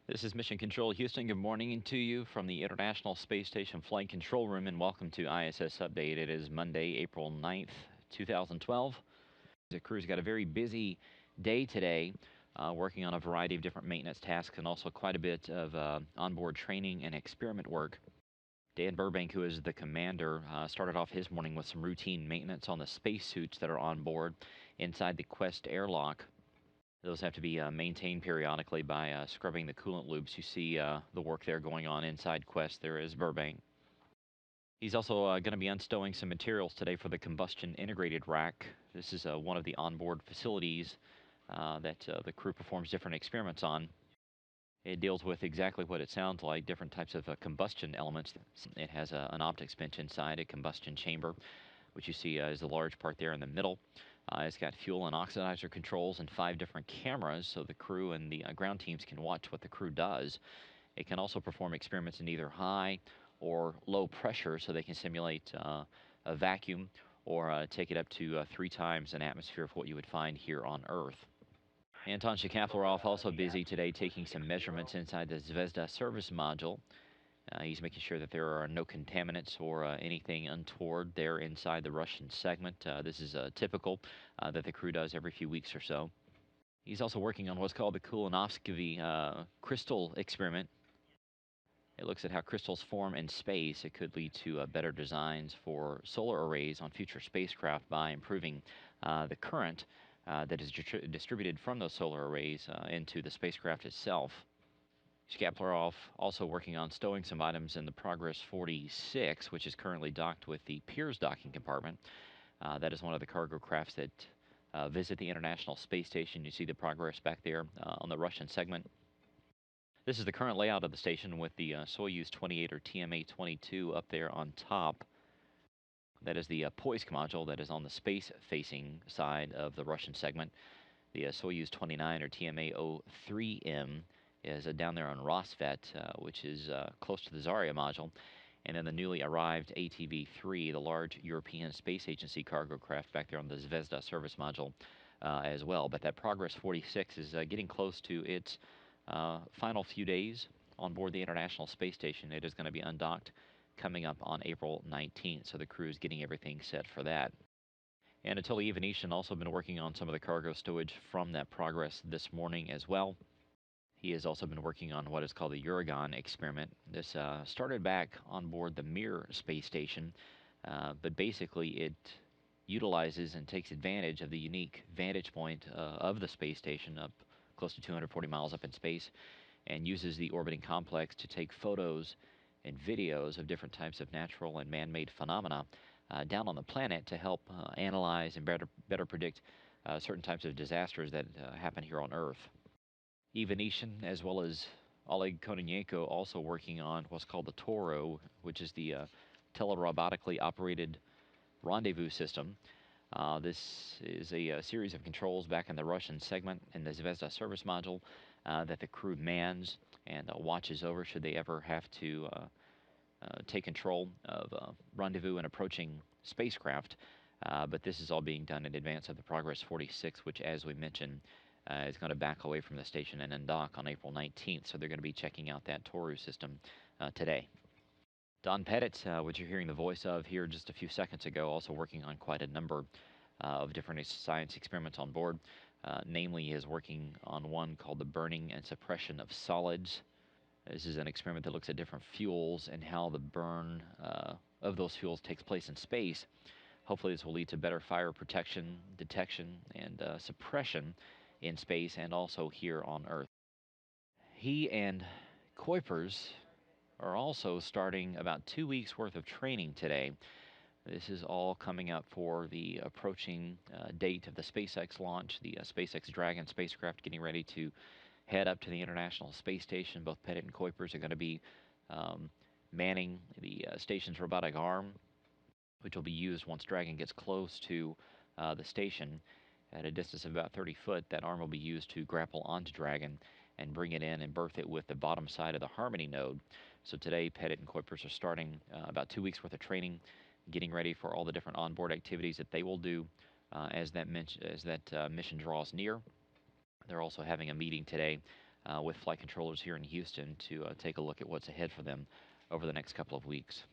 This is Mission Control Houston. Good morning to you from the International Space Station Flight Control Room, and welcome to ISS Update. It is Monday, April 9th, 2012. The crew's got a very busy day today, working on a variety of different maintenance tasks and also quite a bit of onboard training and experiment work. Dan Burbank, who is the commander, started off his morning with some routine maintenance on the spacesuits that are on board inside the Quest airlock. Those have to be maintained periodically by scrubbing the coolant loops. You see the work there going on inside Quest. There is Burbank. He's also going to be unstowing some materials today for the combustion integrated rack. This is one of the onboard facilities that the crew performs different experiments on. It deals with exactly what it sounds like, different types of combustion elements. It has an optics bench inside, a combustion chamber, which you see is the large part there in the middle. It's got fuel and oxidizer controls and 5 different cameras, so the crew and the ground teams can watch what the crew does. It can also perform experiments in either high or low pressure, so they can simulate a vacuum or take it up to 3 times an atmosphere of what you would find here on Earth. Anton Shkaplerov also busy today taking some measurements inside the Zvezda service module. He's making sure that there are no contaminants or anything untoward there inside the Russian segment. This is typical that the crew does every few weeks or so. He's also working on what's called the Kulanovsky crystal experiment. It looks at how crystals form in space. It could lead to better designs for solar arrays on future spacecraft by improving the current that is distributed from those solar arrays into the spacecraft itself. Shkaplerov also working on stowing some items in the Progress 46, which is currently docked with the Piers docking compartment. That is one of the cargo crafts that visit the International Space Station. You see the Progress back there on the Russian segment. This is the current layout of the station with the Soyuz 28 or TMA 22 up there on top. That is the Poisk module that is on the space-facing side of the Russian segment. The Soyuz 29 or TMA 03M is down there on Rosvet, which is close to the Zarya module. And then the newly arrived ATV-3, the large European Space Agency cargo craft back there on the Zvezda service module as well. But that Progress 46 is getting close to its final few days on board the International Space Station. It is going to be undocked coming up on April 19th, so the crew is getting everything set for that. And Anatoly Ivanishin also been working on some of the cargo stowage from that Progress this morning as well. He has also been working on what is called the Uragan experiment. This started back on board the Mir space station, but basically it utilizes and takes advantage of the unique vantage point of the space station up close to 240 miles up in space, and uses the orbiting complex to take photos and videos of different types of natural and man-made phenomena down on the planet to help analyze and better predict certain types of disasters that happen here on Earth. Ivanishin, as well as Oleg Kononenko, also working on what's called the Toro, which is the telerobotically operated rendezvous system. This is a series of controls back in the Russian segment in the Zvezda service module that the crew mans and watches over should they ever have to take control of rendezvous and approaching spacecraft. But this is all being done in advance of the Progress 46, which, as we mentioned, is going to back away from the station and undock on April 19th. So they're going to be checking out that Toru system today. Don Pettit, which you're hearing the voice of here just a few seconds ago, also working on quite a number of different science experiments on board. Namely, he is working on one called the burning and suppression of solids. This is an experiment that looks at different fuels and how the burn of those fuels takes place in space. Hopefully this will lead to better fire protection, detection, and suppression in space and also here on Earth. He and Kuipers are also starting about 2 weeks worth of training today. This is all coming up for the approaching date of the SpaceX launch, the SpaceX Dragon spacecraft getting ready to head up to the International Space Station. Both Pettit and Kuipers are going to be manning the station's robotic arm, which will be used once Dragon gets close to the station. At a distance of about 30 foot, that arm will be used to grapple onto Dragon and bring it in and berth it with the bottom side of the Harmony node. So today, Pettit and Kuipers are starting about 2 weeks worth of training, getting ready for all the different onboard activities that they will do as that mission draws near. They're also having a meeting today with flight controllers here in Houston to take a look at what's ahead for them over the next couple of weeks.